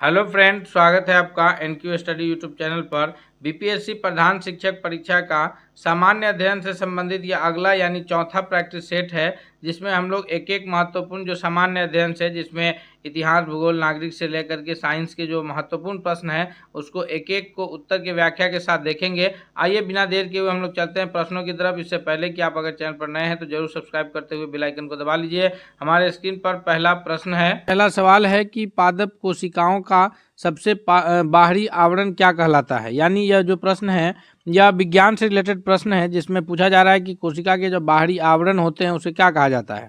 Hello friend, स्वागत है आपका एनक्यू स्टडी यूट्यूब चैनल पर। बीपीएससी प्रधान शिक्षक परीक्षा का सामान्य अध्ययन से संबंधित यह अगला यानी चौथा प्रैक्टिस सेट है, जिसमें हम लोग एक एक महत्वपूर्ण जो सामान्य अध्ययन से, जिसमें इतिहास, भूगोल, नागरिक से लेकर के साइंस के जो महत्वपूर्ण प्रश्न है उसको एक एक को उत्तर की व्याख्या के साथ देखेंगे। आइए बिना देर के हुए हम लोग चलते हैं प्रश्नों की तरफ। इससे पहले कि आप अगर चैनल पर नए हैं तो जरूर सब्सक्राइब करते हुए बेल आइकन को दबा लीजिए। हमारे स्क्रीन पर पहला प्रश्न है। पहला सवाल है कि पादप कोशिकाओं का सबसे बाहरी आवरण क्या कहलाता है। यानी यह जो प्रश्न है यह विज्ञान से रिलेटेड प्रश्न है, जिसमें पूछा जा रहा है कि कोशिका के जो बाहरी आवरण होते हैं उसे क्या कहा जाता है।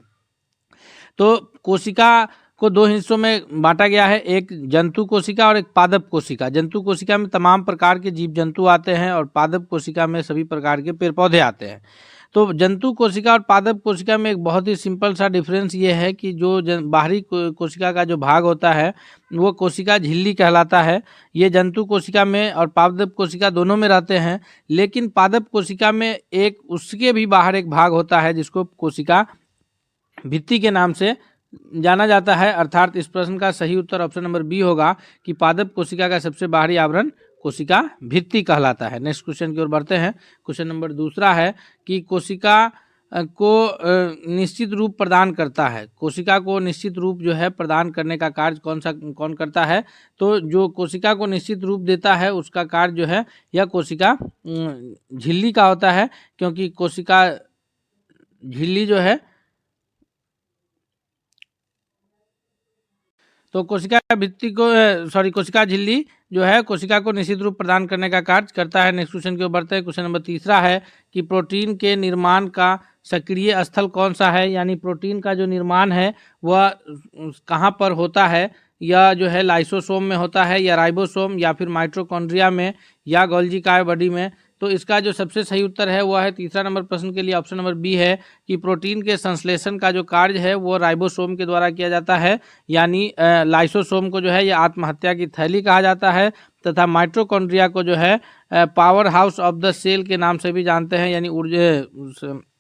तो कोशिका को दो हिस्सों में बांटा गया है, एक जंतु कोशिका और एक पादप कोशिका। जंतु कोशिका में तमाम प्रकार के जीव जंतु आते हैं और पादप कोशिका में सभी प्रकार के पेड़ पौधे आते हैं। तो जंतु कोशिका और पादप कोशिका में एक बहुत ही सिंपल सा डिफरेंस ये है कि जो बाहरी कोशिका का जो भाग होता है वो कोशिका झिल्ली कहलाता है। ये जंतु कोशिका में और पादप कोशिका दोनों में रहते हैं, लेकिन पादप कोशिका में एक उसके भी बाहर एक भाग होता है जिसको कोशिका भित्ति के नाम से जाना जाता है। अर्थात इस प्रश्न का सही उत्तर ऑप्शन नंबर बी होगा कि पादप कोशिका का सबसे बाहरी आवरण कोशिका भित्ति कहलाता है। नेक्स्ट क्वेश्चन की ओर बढ़ते हैं। क्वेश्चन नंबर दूसरा है कि कोशिका को निश्चित रूप प्रदान करता है। कोशिका को निश्चित रूप जो है प्रदान करने का कार्य कौन करता है। तो जो कोशिका को निश्चित रूप देता है उसका कार्य जो है यह कोशिका झिल्ली का होता है, क्योंकि कोशिका झिल्ली जो है तो कोशिका भित्ति को कोशिका झिल्ली जो है कोशिका को निश्चित रूप प्रदान करने का कार्य करता है। नेक्स्ट क्वेश्चन की ओर बढ़ते हैं। क्वेश्चन नंबर तीसरा है कि प्रोटीन के निर्माण का सक्रिय स्थल कौन सा है। यानी प्रोटीन का जो निर्माण है वह कहाँ पर होता है। यह जो है लाइसोसोम में होता है या राइबोसोम या फिर माइटोकॉन्ड्रिया में या गोल्गी काय बॉडी में। तो इसका जो सबसे सही उत्तर है वह है तीसरा नंबर प्रश्न के लिए ऑप्शन नंबर बी है कि प्रोटीन के संश्लेषण का जो कार्य है वो राइबोसोम के द्वारा किया जाता है। यानी लाइसोसोम को जो है ये आत्महत्या की थैली कहा जाता है, तथा माइटोकॉन्ड्रिया को जो है power house of the cell के नाम से भी जानते हैं। यानी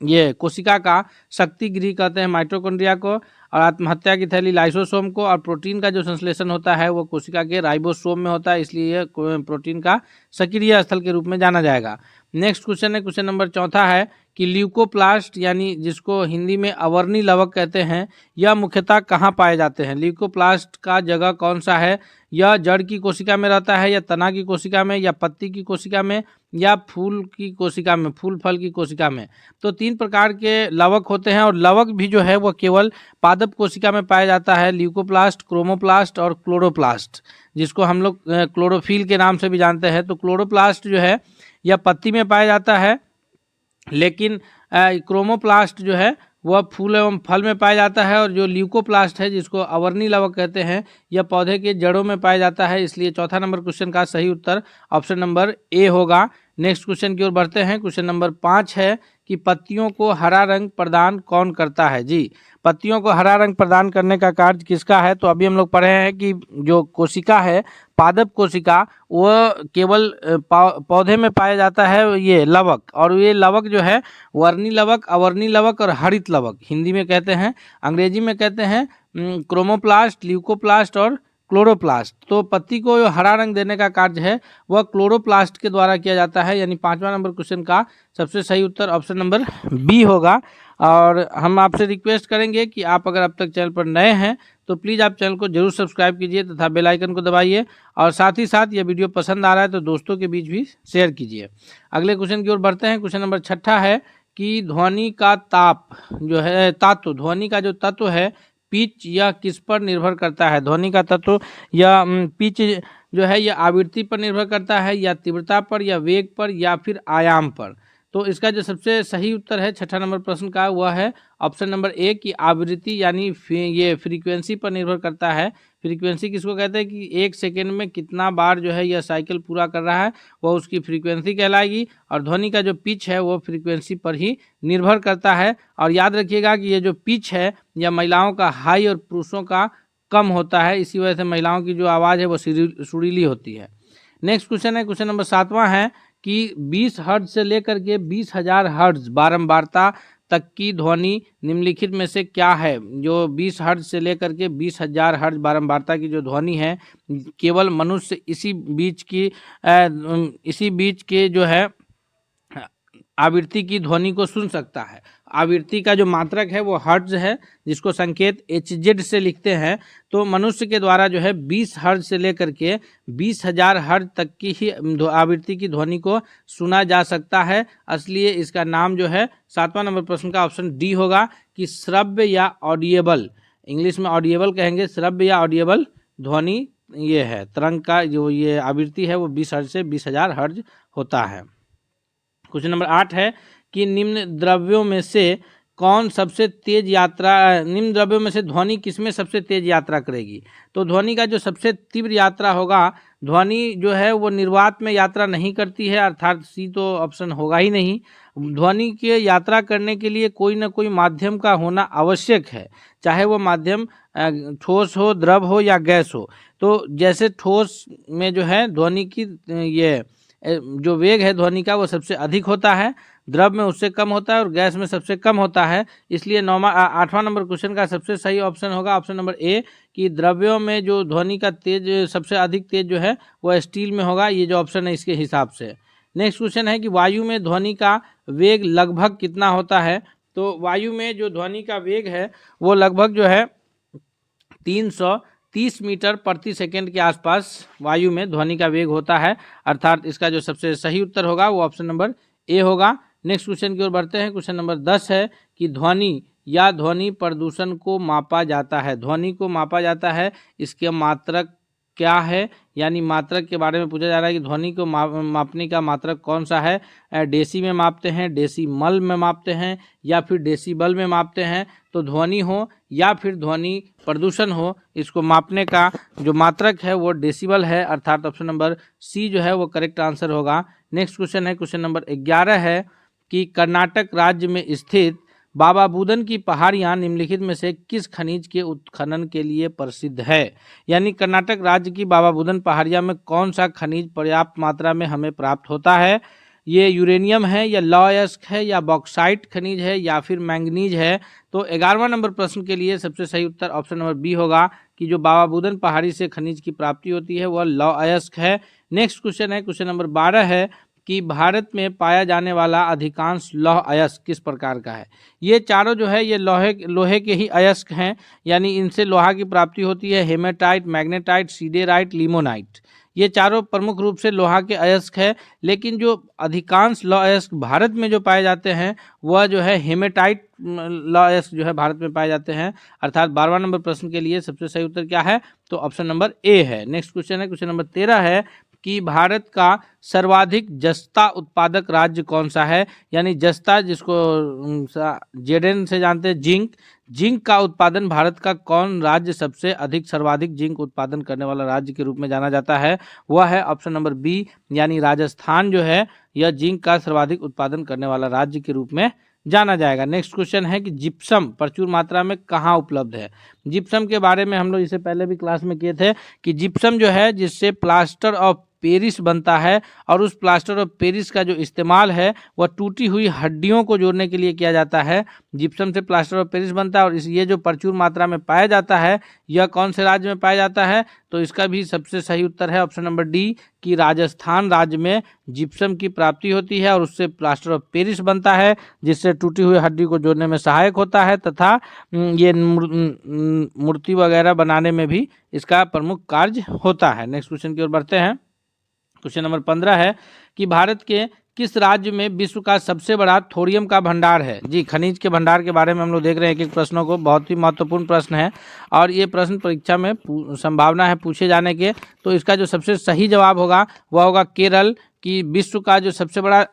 ये कोशिका का शक्ति गृह कहते हैं माइटोकॉन्ड्रिया को, और आत्महत्या की थैली लाइसोसोम को, और प्रोटीन का जो संश्लेषण होता है वो कोशिका के राइबोसोम में होता है, इसलिए यह प्रोटीन का सक्रिय स्थल के रूप में जाना जाएगा। नेक्स्ट क्वेश्चन है, क्वेश्चन नंबर चौथा है कि ल्यूकोप्लास्ट यानी जिसको हिंदी में अवर्णी लवक कहते हैं, यह मुख्यतः कहाँ पाए जाते हैं। ल्यूकोप्लास्ट का जगह कौन सा है। यह जड़ की कोशिका में रहता है या तना की कोशिका में या पत्ती की कोशिका में या फूल की कोशिका में, फूल फल की कोशिका में। तो तीन प्रकार के लवक होते हैं और लवक भी जो है वह केवल पादप कोशिका में पाया जाता है। ल्यूकोप्लास्ट, क्रोमोप्लास्ट और क्लोरोप्लास्ट, जिसको हम लोग क्लोरोफिल के नाम से भी जानते हैं। तो क्लोरोप्लास्ट जो है यह पत्ती में पाया जाता है, लेकिन क्रोमोप्लास्ट जो है वह फूल एवं फल में पाया जाता है, और जो ल्यूकोप्लास्ट है जिसको अवर्णी लवक कहते हैं यह पौधे के जड़ों में पाया जाता है। इसलिए चौथा नंबर क्वेश्चन का सही उत्तर ऑप्शन नंबर ए होगा। नेक्स्ट क्वेश्चन की ओर बढ़ते हैं। क्वेश्चन नंबर 5 है कि पत्तियों को हरा रंग प्रदान कौन करता है। जी, पत्तियों को हरा रंग प्रदान करने का कार्य किसका है। तो अभी हम लोग पढ़े हैं कि जो कोशिका है पादप कोशिका वह केवल पौधे में पाया जाता है ये लवक, और ये लवक जो है वर्णी लवक, अवर्णी लवक और हरित लवक हिंदी में कहते हैं, अंग्रेजी में कहते हैं क्रोमोप्लास्ट, ल्यूकोप्लास्ट और क्लोरोप्लास्ट। तो पत्ती को हरा रंग देने का कार्य है वह क्लोरोप्लास्ट के द्वारा किया जाता है। यानी पांचवा नंबर क्वेश्चन का सबसे सही उत्तर ऑप्शन नंबर बी होगा। और हम आपसे रिक्वेस्ट करेंगे कि आप अगर अब तक चैनल पर नए हैं तो प्लीज़ आप चैनल को जरूर सब्सक्राइब कीजिए तथा बेल आइकन को दबाइए, और साथ ही साथ ये वीडियो पसंद आ रहा है तो दोस्तों के बीच भी शेयर कीजिए। अगले क्वेश्चन की ओर बढ़ते हैं। क्वेश्चन नंबर 6 है कि ध्वनि का ताप जो है तत्व, ध्वनि का जो तत्व है पिच यह किस पर निर्भर करता है। ध्वनि का तत्व या पिच जो है यह आवृत्ति पर निर्भर करता है या तीव्रता पर या वेग पर या फिर आयाम पर। तो इसका जो सबसे सही उत्तर है 6 नंबर प्रश्न का वह है ऑप्शन नंबर ए की आवृत्ति, यानी ये फ्रीक्वेंसी पर निर्भर करता है। फ्रीक्वेंसी किसको कहते हैं कि एक सेकेंड में कितना बार जो है यह साइकिल पूरा कर रहा है वह उसकी फ्रीक्वेंसी कहलाएगी, और ध्वनि का जो पिच है वो फ्रीक्वेंसी पर ही निर्भर करता है। और याद रखिएगा कि ये जो पिच है यह महिलाओं का हाई और पुरुषों का कम होता है, इसी वजह से महिलाओं की जो आवाज़ है वो सुरीली होती है। नेक्स्ट क्वेश्चन है, क्वेश्चन नंबर 7वां है कि 20 हर्ट्ज से लेकर के 20,000 हर्ट्ज बारंबारता तक की ध्वनि निम्नलिखित में से क्या है? जो 20 हर्ट्ज से लेकर के 20,000 हर्ट्ज बारंबारता की जो ध्वनि है, केवल मनुष्य इसी बीच के जो है आवृत्ति की ध्वनि को सुन सकता है। आवृत्ति का जो मात्रक है वो हर्ट्ज है, जिसको संकेत HZ से लिखते हैं। तो मनुष्य के द्वारा जो है 20 हर्ट्ज से लेकर के 20,000 हर्ट्ज तक की ही आवृत्ति की ध्वनि को सुना जा सकता है। इसलिए इसका नाम जो है 7वां नंबर प्रश्न का ऑप्शन डी होगा कि श्रव्य या ऑडिएबल, इंग्लिश में ऑडिएबल कहेंगे, श्रव्य या ऑडिएबल ध्वनि ये है। तरंग का जो ये आवृत्ति है वो 20 हर्ट्ज से 20,000 हर्ट्ज होता है। क्वेश्चन नंबर 8 है कि निम्न द्रव्यों में से ध्वनि किसमें सबसे तेज यात्रा करेगी? तो ध्वनि का जो सबसे तीव्र यात्रा होगा, ध्वनि जो है वो निर्वात में यात्रा नहीं करती है, अर्थात सी तो ऑप्शन होगा ही नहीं। ध्वनि के यात्रा करने के लिए कोई ना कोई माध्यम का होना आवश्यक है, चाहे वो माध्यम ठोस हो, द्रव हो या गैस हो। तो जैसे ठोस में जो है ध्वनि की ये जो वेग है ध्वनि का वो सबसे अधिक होता है, द्रव में उससे कम होता है और गैस में सबसे कम होता है। इसलिए 8वां नंबर क्वेश्चन का सबसे सही ऑप्शन होगा ऑप्शन नंबर ए कि द्रव्यों में जो ध्वनि का तेज सबसे अधिक तेज जो है वह स्टील में होगा। ये जो ऑप्शन है इसके हिसाब से। नेक्स्ट क्वेश्चन है कि वायु में ध्वनि का वेग लगभग कितना होता है? तो वायु में जो ध्वनि का वेग है वो लगभग जो है 330 मीटर प्रति सेकंड के आसपास वायु में ध्वनि का वेग होता है, अर्थात इसका जो सबसे सही उत्तर होगा वो ऑप्शन नंबर ए होगा। नेक्स्ट क्वेश्चन की ओर बढ़ते हैं। क्वेश्चन नंबर 10 है कि ध्वनि या ध्वनि प्रदूषण को मापा जाता है। ध्वनि को मापा जाता है, इसके मात्रक क्या है? यानी मात्रक के बारे में पूछा जा रहा है कि ध्वनि को मापने का मात्रक कौन सा है? डेसी में मापते हैं, डेसीमल में मापते हैं या फिर डेसीबल में मापते हैं। तो ध्वनि हो या फिर ध्वनि प्रदूषण हो, इसको मापने का जो मात्रक है वो डेसीबल है, अर्थात ऑप्शन नंबर सी जो है वो करेक्ट आंसर होगा। नेक्स्ट क्वेश्चन है क्वेश्चन नंबर 11 है कि कर्नाटक राज्य में स्थित बाबा बुदन की पहाड़ियाँ निम्नलिखित में से किस खनिज के उत्खनन के लिए प्रसिद्ध है? यानी कर्नाटक राज्य की बाबा बुदन पहाड़ियाँ में कौन सा खनिज पर्याप्त मात्रा में हमें प्राप्त होता है? ये यूरेनियम है या लौह अयस्क है या बॉक्साइट खनिज है या फिर मैंगनीज है? तो 11वां नंबर प्रश्न के लिए सबसे सही उत्तर ऑप्शन नंबर बी होगा कि जो बाबा बुदन पहाड़ी से खनिज की प्राप्ति होती है वह लौह अयस्क है। नेक्स्ट क्वेश्चन है क्वेश्चन नंबर 12 है कि भारत में पाया जाने वाला अधिकांश लौह अयस्क किस प्रकार का है? ये चारों जो है ये लोहे के ही अयस्क हैं, यानी इनसे लोहा की प्राप्ति होती है। हेमेटाइट, मैग्नेटाइट, सीडेराइट, लिमोनाइट, ये चारों प्रमुख रूप से लोहा के अयस्क है। लेकिन जो अधिकांश लौह अयस्क भारत में जो पाए जाते हैं वह जो है हेमेटाइट लौह अयस्क जो है भारत में पाए जाते हैं, अर्थात 12वां नंबर प्रश्न के लिए सबसे सही उत्तर क्या है? तो ऑप्शन नंबर ए है। नेक्स्ट क्वेश्चन है क्वेश्चन नंबर 13 है कि भारत का सर्वाधिक जस्ता उत्पादक राज्य कौन सा है? यानी जस्ता जिसको जेडेन से जानते हैं, जिंक का उत्पादन भारत का कौन राज्य सबसे अधिक सर्वाधिक जिंक उत्पादन करने वाला राज्य के रूप में जाना जाता है? वह है ऑप्शन नंबर बी, यानी राजस्थान जो है यह जिंक का सर्वाधिक उत्पादन करने वाला राज्य के रूप में जाना जाएगा। नेक्स्ट क्वेश्चन है कि जिप्सम प्रचुर मात्रा में कहाँ उपलब्ध है? जिप्सम के बारे में हम लोग इससे पहले भी क्लास में किए थे कि जिप्सम जो है जिससे प्लास्टर ऑफ पेरिस बनता है, और उस प्लास्टर ऑफ पेरिस का जो इस्तेमाल है वह टूटी हुई हड्डियों को जोड़ने के लिए किया जाता है। जिप्सम से प्लास्टर ऑफ पेरिस बनता है और ये जो प्रचुर मात्रा में पाया जाता है यह कौन से राज्य में पाया जाता है? तो इसका भी सबसे सही उत्तर है ऑप्शन नंबर डी कि राजस्थान राज्य में जिप्सम की प्राप्ति होती है और उससे प्लास्टर ऑफ पेरिस बनता है, जिससे टूटी हुई हड्डी को जोड़ने में सहायक होता है तथा ये मूर्ति वगैरह बनाने में भी इसका प्रमुख कार्य होता है। नेक्स्ट क्वेश्चन की ओर बढ़ते हैं। क्वेश्चन नंबर 15 है कि भारत के किस राज्य में विश्व का सबसे बड़ा थोरियम का भंडार है? जी, खनिज के भंडार के बारे में हम लोग देख रहे हैं एक एक प्रश्नों को, बहुत ही महत्वपूर्ण प्रश्न है और ये प्रश्न परीक्षा में संभावना है पूछे जाने के। तो इसका जो सबसे सही जवाब होगा वह होगा केरल, कि विश्व का जो सबसे बड़ा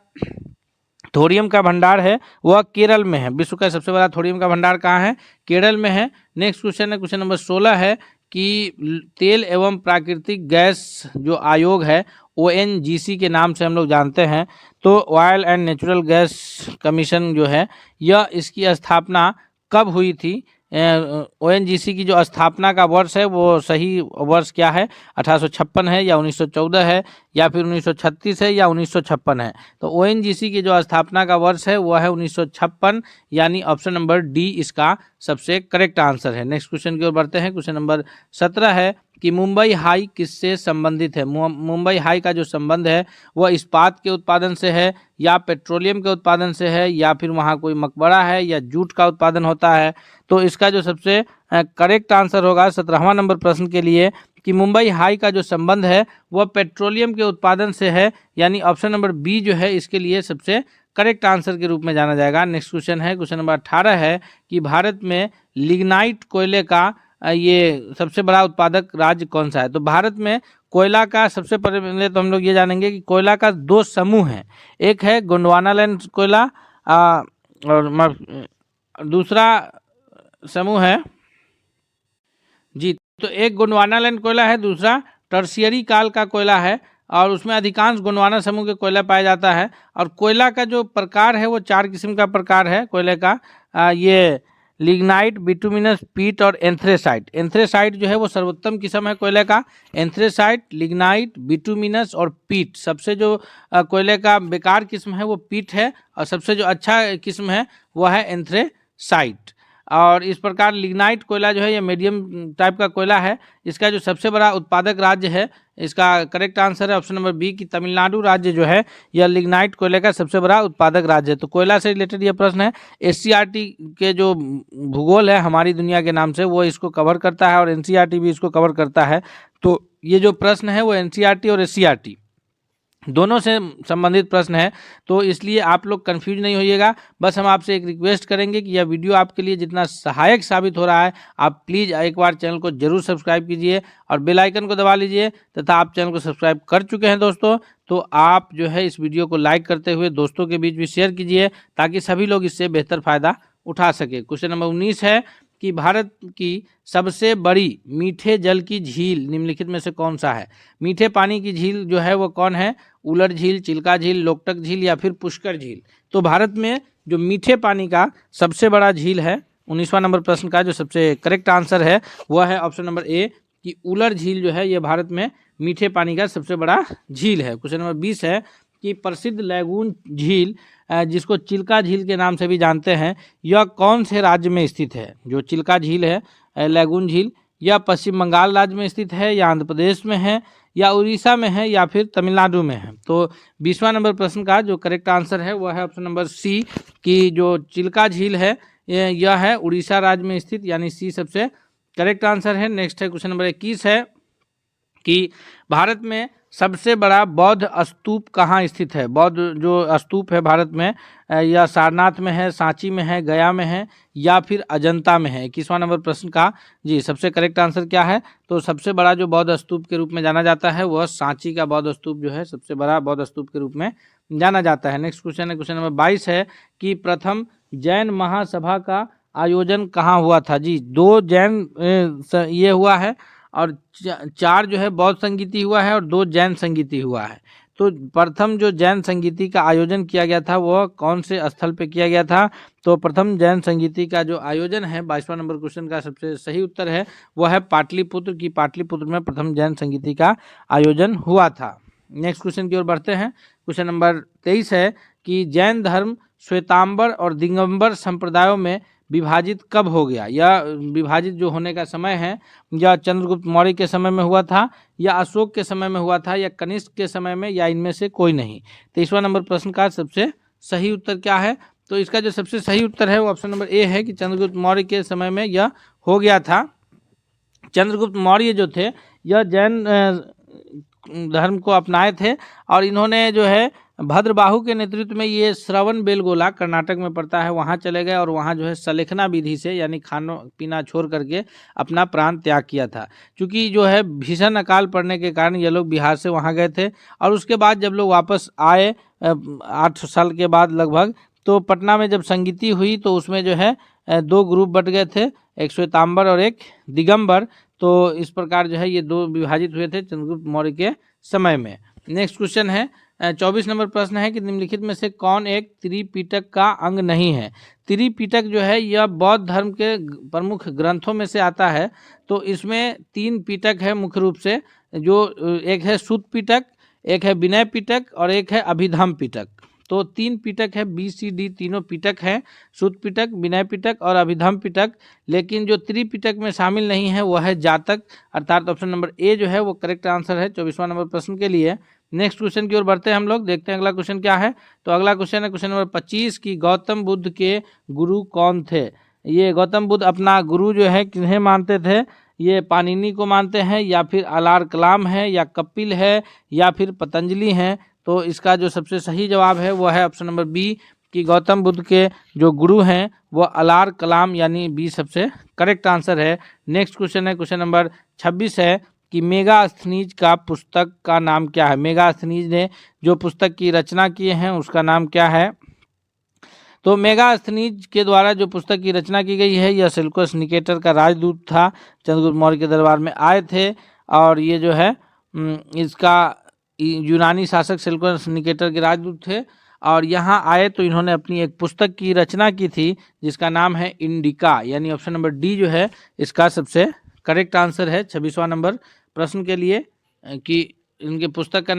थोरियम का भंडार है वह केरल में है। विश्व का सबसे बड़ा थोरियम का भंडार कहाँ है? केरल में है। नेक्स्ट क्वेश्चन है क्वेश्चन नंबर 16 है कि तेल एवं प्राकृतिक गैस जो आयोग है ONGC के नाम से हम लोग जानते हैं, तो oil and natural gas commission जो है यह इसकी स्थापना कब हुई थी? ओएनजीसी की जो स्थापना का वर्ष है वो सही वर्ष क्या है, 1856 है या 1914 है या फिर 1936 है या 1956 है। तो ओएनजीसी की जो स्थापना का वर्ष है वो है 1956, यानी ऑप्शन नंबर डी इसका सबसे करेक्ट आंसर है। नेक्स्ट क्वेश्चन की ओर बढ़ते हैं। क्वेश्चन नंबर 17 है कि मुंबई हाई किससे संबंधित है। मुंबई हाई का जो संबंध है वह इस्पात के उत्पादन से है या पेट्रोलियम के उत्पादन से है या फिर वहाँ कोई मकबरा है या जूट का उत्पादन होता है। तो इसका जो सबसे करेक्ट आंसर होगा 17वां नंबर प्रश्न के लिए कि मुंबई हाई का जो संबंध है वह पेट्रोलियम के उत्पादन से है, यानी ऑप्शन नंबर बी जो है इसके लिए सबसे करेक्ट आंसर के रूप में जाना जाएगा। नेक्स्ट क्वेश्चन है, क्वेश्चन नंबर 18 है कि भारत में लिग्नाइट कोयले का ये सबसे बड़ा उत्पादक राज्य कौन सा है। तो भारत में कोयला का सबसे पहले तो हम लोग ये जानेंगे कि कोयला का दो समूह हैं, एक है गोंडवानालैंड कोयला और दूसरा समूह है जी, तो एक गोंडवानालैंड कोयला है, दूसरा टर्शियरी काल का कोयला है और उसमें अधिकांश गोंडवाना समूह के कोयला पाया जाता है। और कोयला का जो प्रकार है वो 4 किस्म का प्रकार है कोयले का, ये लिग्नाइट, बिटुमिनस, पीट और एंथ्रेसाइट। एंथ्रेसाइट जो है वो सर्वोत्तम किस्म है कोयले का। एंथ्रेसाइट, लिग्नाइट, बिटुमिनस और पीट, सबसे जो कोयले का बेकार किस्म है वो पीट है और सबसे जो अच्छा किस्म है वो है एंथ्रेसाइट। और इस प्रकार लिग्नाइट कोयला जो है ये मीडियम टाइप का कोयला है। इसका जो सबसे बड़ा उत्पादक राज्य है, इसका करेक्ट आंसर है ऑप्शन नंबर बी कि तमिलनाडु राज्य जो है यह लिग्नाइट कोयले का सबसे बड़ा उत्पादक राज्य है। तो कोयला से रिलेटेड ये प्रश्न है। एससीईआरटी के जो भूगोल है हमारी दुनिया के नाम से वो इसको कवर करता है और एनसीईआरटी भी इसको कवर करता है। तो ये जो प्रश्न है वो एनसीईआरटी और एससीईआरटी दोनों से संबंधित प्रश्न है, तो इसलिए आप लोग कंफ्यूज नहीं होइएगा। बस हम आपसे एक रिक्वेस्ट करेंगे कि यह वीडियो आपके लिए जितना सहायक साबित हो रहा है, आप प्लीज़ एक बार चैनल को जरूर सब्सक्राइब कीजिए और बेल आइकन को दबा लीजिए। तथा आप चैनल को सब्सक्राइब कर चुके हैं दोस्तों तो आप जो है इस वीडियो को लाइक करते हुए दोस्तों के बीच भी शेयर कीजिए ताकि सभी लोग इससे बेहतर फ़ायदा उठा सके। क्वेश्चन नंबर 19 है कि भारत की सबसे बड़ी मीठे जल की झील निम्नलिखित में से कौन सा है। मीठे पानी की झील जो है वो कौन है, उलर झील, चिल्का झील, लोकटक झील या फिर पुष्कर झील। तो भारत में जो मीठे पानी का सबसे बड़ा झील है, 19वां नंबर प्रश्न का जो सबसे करेक्ट आंसर है वह है ऑप्शन नंबर ए कि उलर झील जो है ये भारत में मीठे पानी का सबसे बड़ा झील है। क्वेश्चन नंबर 20 है कि प्रसिद्ध लैगून झील जिसको चिल्का झील के नाम से भी जानते हैं, यह कौन से राज्य में स्थित है। जो चिल्का झील है, लैगून झील, यह पश्चिम बंगाल राज्य में स्थित है या आंध्र प्रदेश में है या उड़ीसा में है या फिर तमिलनाडु में है। तो 20वां नंबर प्रश्न का जो करेक्ट आंसर है वह है ऑप्शन नंबर सी कि जो चिल्का झील है यह है उड़ीसा राज्य में स्थित, यानी सी सबसे करेक्ट आंसर है। नेक्स्ट है क्वेश्चन नंबर 21 है कि भारत में सबसे बड़ा बौद्ध स्तूप कहाँ स्थित है। बौद्ध जो स्तूप है भारत में या सारनाथ में है, सांची में है, गया में है या फिर अजंता में है। 21वां नंबर प्रश्न का जी सबसे करेक्ट आंसर क्या है, तो सबसे बड़ा जो बौद्ध स्तूप के रूप में जाना जाता है वह सांची का बौद्ध स्तूप जो है सबसे बड़ा बौद्ध स्तूप के रूप में जाना जाता है। नेक्स्ट क्वेश्चन है क्वेश्चन नंबर 22 है कि प्रथम जैन महासभा का आयोजन कहाँ हुआ था। जी 2 जैन ये हुआ है और 4 जो है बौद्ध संगीति हुआ है और 2 जैन संगीति हुआ है। तो प्रथम जो जैन संगीति का आयोजन किया गया था वह कौन से स्थल पे किया गया था। तो प्रथम जैन संगीति का जो आयोजन है 22वां नंबर क्वेश्चन का सबसे सही उत्तर है वह है पाटलिपुत्र की पाटलिपुत्र में प्रथम जैन संगीति का आयोजन हुआ था। नेक्स्ट क्वेश्चन की ओर बढ़ते हैं। क्वेश्चन नंबर 23 है कि जैन धर्म श्वेतांबर और दिगंबर संप्रदायों में विभाजित कब हो गया। यह विभाजित जो होने का समय है या चंद्रगुप्त मौर्य के समय में हुआ था या अशोक के समय में हुआ था या कनिष्क के समय में या इनमें से कोई नहीं। 23वां नंबर प्रश्न का सबसे सही उत्तर क्या है, तो इसका जो सबसे सही उत्तर है वो ऑप्शन नंबर ए है कि चंद्रगुप्त मौर्य के समय में यह हो गया था। चंद्रगुप्त मौर्य जो थे यह जैन धर्म को अपनाए थे और इन्होंने जो है भद्रबाहु के नेतृत्व में ये श्रवण बेलगोला कर्नाटक में पड़ता है वहाँ चले गए और वहाँ जो है सलेखना विधि से यानी खाना पीना छोड़ करके अपना प्राण त्याग किया था। क्योंकि जो है भीषण अकाल पड़ने के कारण ये लोग बिहार से वहाँ गए थे और उसके बाद जब लोग वापस आए 8 साल के बाद लगभग, तो पटना में जब संगीति हुई तो उसमें जो है 2 ग्रुप बट गए थे, एक श्वेतांबर और एक दिगंबर। तो इस प्रकार जो है ये 2 विभाजित हुए थे चंद्रगुप्त मौर्य के समय में। नेक्स्ट क्वेश्चन है 24 नंबर प्रश्न है कि निम्नलिखित में से कौन एक त्रिपिटक का अंग नहीं है। त्रिपिटक जो है यह बौद्ध धर्म के प्रमुख ग्रंथों में से आता है। तो इसमें 3 पिटक है मुख्य रूप से, जो एक है सुत्त पिटक, एक है विनय पिटक और एक है अभिधम्म पिटक। तो 3 पिटक है, BCD तीनों पिटक हैं, सुत्त पिटक, विनय पिटक और अभिधम्म पिटक। लेकिन जो त्रिपिटक में शामिल नहीं है वह है जातक, अर्थात ऑप्शन नंबर ए जो है वो करेक्ट आंसर है 24वां नंबर प्रश्न के लिए। नेक्स्ट क्वेश्चन की ओर बढ़ते हैं हम लोग, देखते हैं अगला क्वेश्चन क्या है। तो अगला क्वेश्चन है क्वेश्चन नंबर 25 की गौतम बुद्ध के गुरु कौन थे। ये गौतम बुद्ध अपना गुरु जो है किन्हें मानते थे, ये पाणिनि को मानते हैं या फिर अलार कलाम है या कपिल है या फिर पतंजलि हैं। तो इसका जो सबसे सही जवाब है वो है ऑप्शन नंबर बी कि गौतम बुद्ध के जो गुरु हैं वो अलार कलाम, यानी बी सबसे करेक्ट आंसर है। नेक्स्ट क्वेश्चन है क्वेश्चन नंबर 26 है कि मेगास्थनीज का पुस्तक का नाम क्या है। मेगास्थनीज ने जो पुस्तक की रचना किए हैं उसका नाम क्या है। तो मेगास्थनीज के द्वारा जो पुस्तक की रचना की गई है यह सेल्यूकस निकेटर का राजदूत था, चंद्रगुप्त मौर्य के दरबार में आए थे और ये जो है इसका यूनानी शासक सेल्यूकस निकेटर के राजदूत थे और यहाँ आए तो इन्होंने अपनी एक पुस्तक की रचना की थी जिसका नाम है इंडिका, यानी ऑप्शन नंबर डी जो है इसका सबसे करेक्ट आंसर है 26वां नंबर प्रश्न के लिए कि इनके पुस्तक का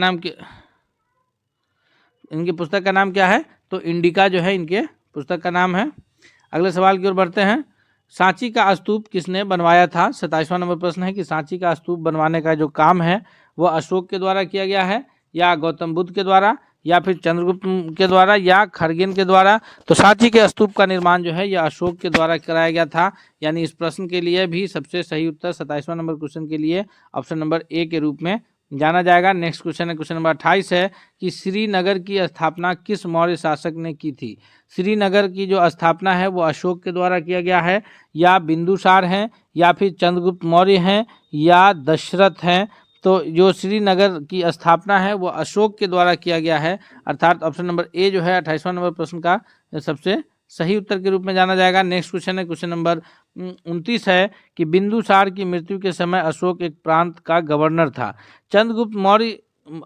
नाम क्या है। तो इंडिका जो है इनके पुस्तक का नाम है। अगले सवाल की ओर बढ़ते हैं। सांची का स्तूप किसने बनवाया था। 27वां नंबर प्रश्न है कि सांची का स्तूप बनवाने का जो काम है वो अशोक के द्वारा किया गया है या गौतम बुद्ध के द्वारा या फिर चंद्रगुप्त के द्वारा या खरगेन के द्वारा। तो सांची के स्तूप का निर्माण जो है यह अशोक के द्वारा कराया गया था, यानी इस प्रश्न के लिए भी सबसे सही उत्तर 27वां नंबर क्वेश्चन के लिए ऑप्शन नंबर ए के रूप में जाना जाएगा। नेक्स्ट क्वेश्चन है क्वेश्चन नंबर 28 है कि श्रीनगर की स्थापना किस मौर्य शासक ने की थी। श्रीनगर की जो स्थापना है वो अशोक के द्वारा किया गया है या बिंदुसार हैं या फिर चंद्रगुप्त मौर्य हैं या दशरथ हैं। तो जो श्रीनगर की स्थापना है वो अशोक के द्वारा किया गया है, अर्थात ऑप्शन नंबर ए जो है 28वां नंबर प्रश्न का सबसे सही उत्तर के रूप में जाना जाएगा। नेक्स्ट क्वेश्चन है क्वेश्चन नंबर 29 है कि बिंदुसार की मृत्यु के समय अशोक एक प्रांत का गवर्नर था। चंद्रगुप्त मौर्य,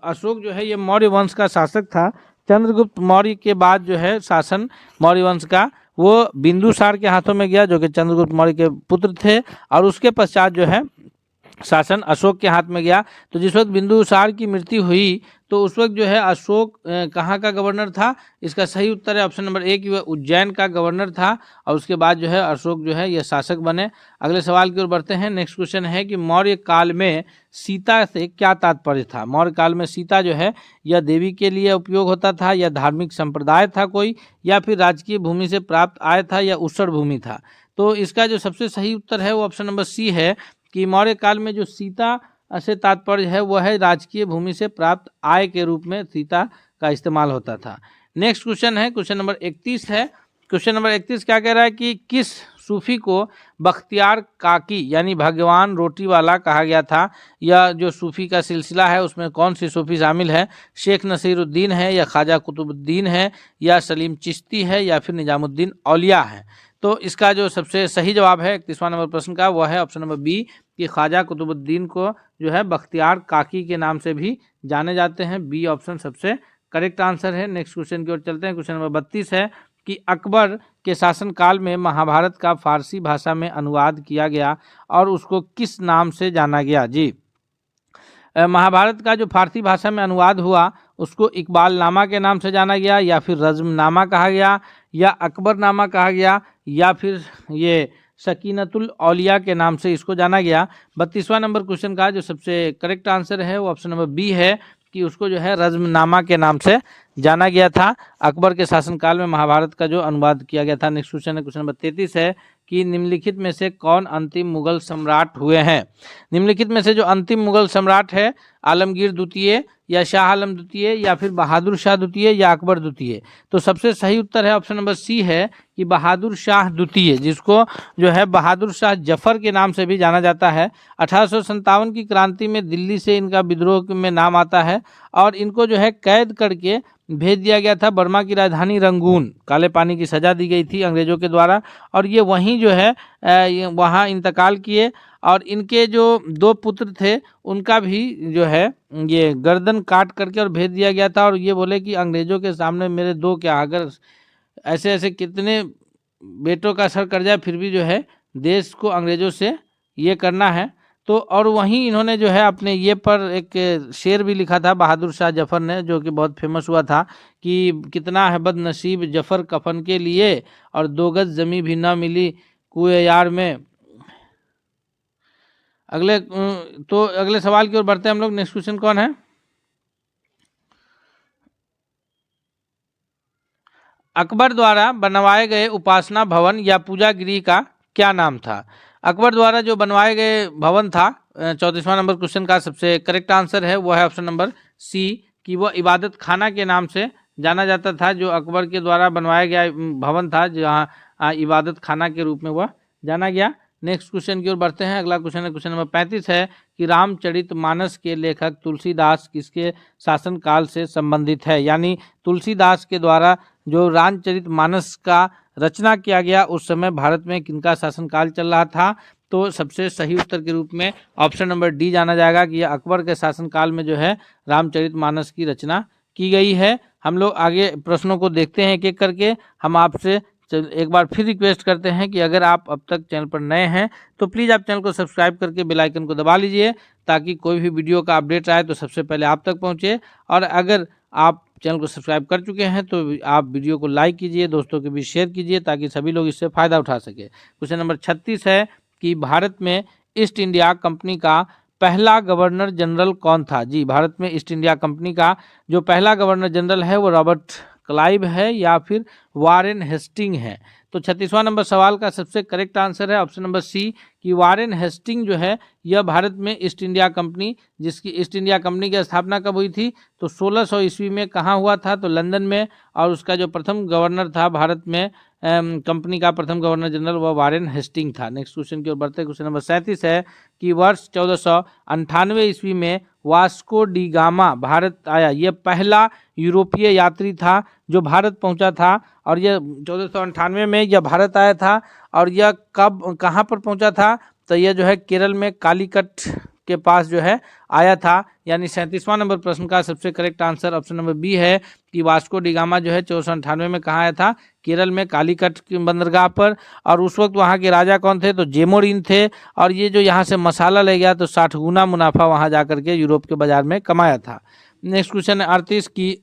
अशोक जो है ये मौर्य वंश का शासक था। चंद्रगुप्त मौर्य के बाद जो है शासन मौर्य वंश का वो बिंदुसार के हाथों में गया जो कि चंद्रगुप्त मौर्य के पुत्र थे, और उसके पश्चात जो है शासन अशोक के हाथ में गया। तो जिस वक्त बिंदुसार की मृत्यु हुई तो उस वक्त जो है अशोक कहाँ का गवर्नर था। इसका सही उत्तर है ऑप्शन नंबर ए कि वह उज्जैन का गवर्नर था और उसके बाद जो है अशोक जो है यह शासक बने। अगले सवाल की ओर बढ़ते हैं। नेक्स्ट क्वेश्चन है कि मौर्य काल में सीता से क्या तात्पर्य था। मौर्य काल में सीता जो है यह देवी के लिए उपयोग होता था या धार्मिक संप्रदाय था कोई, या फिर राजकीय भूमि से प्राप्त आय था या ऊसर भूमि था। तो इसका जो सबसे सही उत्तर है वो ऑप्शन नंबर सी है कि मौर्य काल में जो सीता से तात्पर्य है वह है राजकीय भूमि से प्राप्त आय के रूप में सीता का इस्तेमाल होता था। नेक्स्ट क्वेश्चन है क्वेश्चन नंबर 31 है। क्वेश्चन नंबर 31 क्या कह रहा है कि किस सूफी को बख्तियार काकी यानी भगवान रोटी वाला कहा गया था। यह जो सूफी का सिलसिला है उसमें कौन सी सूफी शामिल है। शेख नसीरुद्दीन है या ख्वाजा कुतुबुद्दीन है या सलीम चिश्ती है या फिर निजामुद्दीन औलिया है। तो इसका जो सबसे सही जवाब है 31वां नंबर प्रश्न का वह है ऑप्शन नंबर बी कि ख्वाजा कुतुबुद्दीन को जो है बख्तियार काकी के नाम से भी जाने जाते हैं। बी ऑप्शन सबसे करेक्ट आंसर है। नेक्स्ट क्वेश्चन की ओर चलते हैं। क्वेश्चन नंबर 32 है कि अकबर के शासनकाल में महाभारत का फारसी भाषा में अनुवाद किया गया और उसको किस नाम से जाना गया। जी, महाभारत का जो फारसी भाषा में अनुवाद हुआ उसको इकबाल नामा के नाम से जाना गया या फिर रज़्म नामा कहा गया या अकबर नामा कहा गया या फिर ये सकीनतुल औलिया के नाम से इसको जाना गया। 32वां नंबर क्वेश्चन का जो सबसे करेक्ट आंसर है वो ऑप्शन नंबर बी है कि उसको जो है रज़्म नामा के नाम से जाना गया था। अकबर के शासनकाल में महाभारत का जो अनुवाद किया गया था। नेक्स्ट क्वेश्चन है क्वेश्चन नंबर 33 है कि निम्नलिखित में से कौन अंतिम मुगल सम्राट हुए हैं। निम्नलिखित में से जो अंतिम मुगल सम्राट है आलमगीर द्वितीय या शाह आलम द्वितीय या फिर बहादुर शाह द्वितीय या अकबर द्वितीय। तो सबसे सही उत्तर है ऑप्शन नंबर सी है कि बहादुर शाह द्वितीय, जिसको जो है बहादुर शाह जफर के नाम से भी जाना जाता है। 1857 की क्रांति में दिल्ली से इनका विद्रोह में नाम आता है और इनको जो है कैद करके भेज दिया गया था बर्मा की राजधानी रंगून। काले पानी की सज़ा दी गई थी अंग्रेज़ों के द्वारा और ये वहीं जो है वहाँ इंतकाल किए और इनके जो 2 पुत्र थे उनका भी जो है ये गर्दन काट करके और भेज दिया गया था। और ये बोले कि अंग्रेजों के सामने मेरे 2 क्या, अगर ऐसे ऐसे कितने बेटों का सर कट जाए फिर भी जो है देश को अंग्रेजों से ये करना है। तो और वहीं इन्होंने जो है अपने ये पर एक शेर भी लिखा था बहादुर शाह जफर ने, जो कि बहुत फेमस हुआ था कि कितना है बदनसीब जफर कफन के लिए और 2 गज जमी भी ना मिली कुए यार में। अगले सवाल की ओर बढ़ते हैं हम लोग। नेक्स्ट क्वेश्चन कौन है? अकबर द्वारा बनवाए गए उपासना भवन या पूजा गृह का क्या नाम था? अकबर द्वारा जो बनवाए गए भवन था, 34वां नंबर क्वेश्चन का सबसे करेक्ट आंसर है वो है ऑप्शन नंबर सी, कि वह इबादत खाना के नाम से जाना जाता था। जो अकबर के द्वारा बनवाया गया भवन था जहाँ इबादत खाना के रूप में वह जाना गया। नेक्स्ट क्वेश्चन की ओर बढ़ते हैं। अगला क्वेश्चन है क्वेश्चन नंबर 35 है कि रामचरितमानस के लेखक तुलसीदास किसके शासनकाल से संबंधित है? यानी तुलसीदास के द्वारा जो रामचरितमानस का रचना किया गया उस समय भारत में किनका शासनकाल चल रहा था? तो सबसे सही उत्तर के रूप में ऑप्शन नंबर डी जाना जाएगा कि यह अकबर के शासनकाल में जो है रामचरितमानस की रचना की गई है। हम लोग आगे प्रश्नों को देखते हैं एक एक करके। हम आपसे एक बार फिर रिक्वेस्ट करते हैं कि अगर आप अब तक चैनल पर नए हैं तो प्लीज़ आप चैनल को सब्सक्राइब करके बेल आइकन को दबा लीजिए ताकि कोई भी वीडियो का अपडेट आए तो सबसे पहले आप तक पहुंचे। और अगर आप चैनल को सब्सक्राइब कर चुके हैं तो आप वीडियो को लाइक कीजिए, दोस्तों के बीच शेयर कीजिए ताकि सभी लोग इससे फ़ायदा उठा सके। क्वेश्चन नंबर 36 है कि भारत में ईस्ट इंडिया कंपनी का पहला गवर्नर जनरल कौन था? जी, भारत में ईस्ट इंडिया कंपनी का जो पहला गवर्नर जनरल है वो रॉबर्ट क्लाइव है या फिर वारेन हेस्टिंग है? तो 36वां नंबर सवाल का सबसे करेक्ट आंसर है ऑप्शन नंबर सी, कि वारेन हेस्टिंग जो है यह भारत में ईस्ट इंडिया कंपनी, जिसकी ईस्ट इंडिया कंपनी की स्थापना कब हुई थी? तो 1600 ईस्वी में। कहाँ हुआ था? तो लंदन में। और उसका जो प्रथम गवर्नर था भारत में कंपनी का प्रथम गवर्नर जनरल वह वारेन हेस्टिंग था। नेक्स्ट क्वेश्चन की ओर बढ़ते हैं। क्वेश्चन नंबर 37 है कि वर्ष 1498 ईस्वी में वास्को डी गामा भारत आया। यह पहला यूरोपीय यात्री था जो भारत पहुंचा था और यह 1498 में यह भारत आया था। और यह कब कहाँ पर पहुंचा था? तो यह जो है केरल में कालीकट के पास जो है आया था। यानी 37वां नंबर प्रश्न का सबसे correct answer option number B है कि वास्को डी गामा जो है 1498 में कहाँ आया था? केरल में कालीकट की बंदरगाह पर। और उस वक्त वहाँ के राजा कौन थे? तो जेमोरिन थे। और ये जो यहाँ से मसाला ले गया तो 60 गुना मुनाफा वहाँ जा करके यूरोप के बाजार में कमाया था। नेक्स्ट क्वेश्चन है 38 की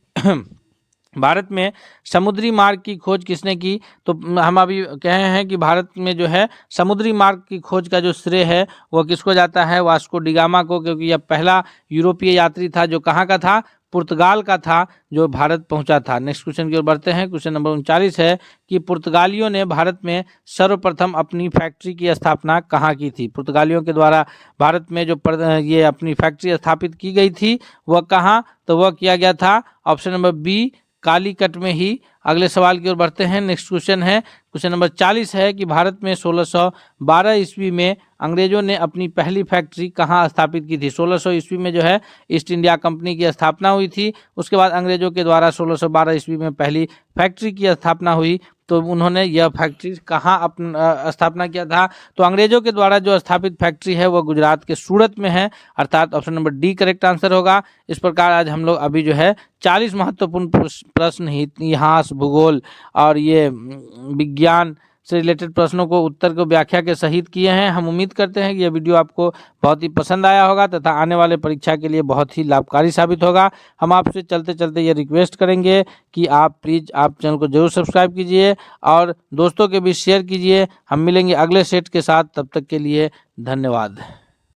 भारत में समुद्री मार्ग की खोज किसने की? तो हम अभी कहे हैं कि भारत में जो है समुद्री मार्ग की खोज का जो श्रेय है वह किसको जाता है? वास्को डी गामा को, क्योंकि यह पहला यूरोपीय यात्री था जो कहाँ का था? पुर्तगाल का था जो भारत पहुंचा था। नेक्स्ट क्वेश्चन की ओर बढ़ते हैं। क्वेश्चन नंबर 39 है कि पुर्तगालियों ने भारत में सर्वप्रथम अपनी फैक्ट्री की स्थापना कहाँ की थी? पुर्तगालियों के द्वारा भारत में जो ये अपनी फैक्ट्री स्थापित की गई थी वह कहाँ? तो वह किया गया था ऑप्शन नंबर बी, कालीकट में ही। अगले सवाल की ओर बढ़ते हैं। नेक्स्ट क्वेश्चन है क्वेश्चन नंबर 40 है कि भारत में 1612 ईस्वी में अंग्रेजों ने अपनी पहली फैक्ट्री कहाँ स्थापित की थी? 1600 ईस्वी में जो है ईस्ट इंडिया कंपनी की स्थापना हुई थी। उसके बाद अंग्रेजों के द्वारा 1612 ईस्वी में पहली फैक्ट्री की स्थापना हुई। तो उन्होंने यह फैक्ट्री कहाँ स्थापना किया था? तो अंग्रेजों के द्वारा जो स्थापित फैक्ट्री है वह गुजरात के सूरत में है, अर्थात option number D correct answer होगा। इस प्रकार आज हम लोग अभी जो है 40 महत्वपूर्ण प्रश्न, इतिहास, भूगोल और ये विज्ञान से रिलेटेड प्रश्नों को उत्तर को व्याख्या के सहित किए हैं। हम उम्मीद करते हैं कि यह वीडियो आपको बहुत ही पसंद आया होगा तथा आने वाले परीक्षा के लिए बहुत ही लाभकारी साबित होगा। हम आपसे चलते चलते ये रिक्वेस्ट करेंगे कि आप प्लीज़ आप चैनल को जरूर सब्सक्राइब कीजिए और दोस्तों के बीच शेयर कीजिए। हम मिलेंगे अगले सेट के साथ, तब तक के लिए धन्यवाद।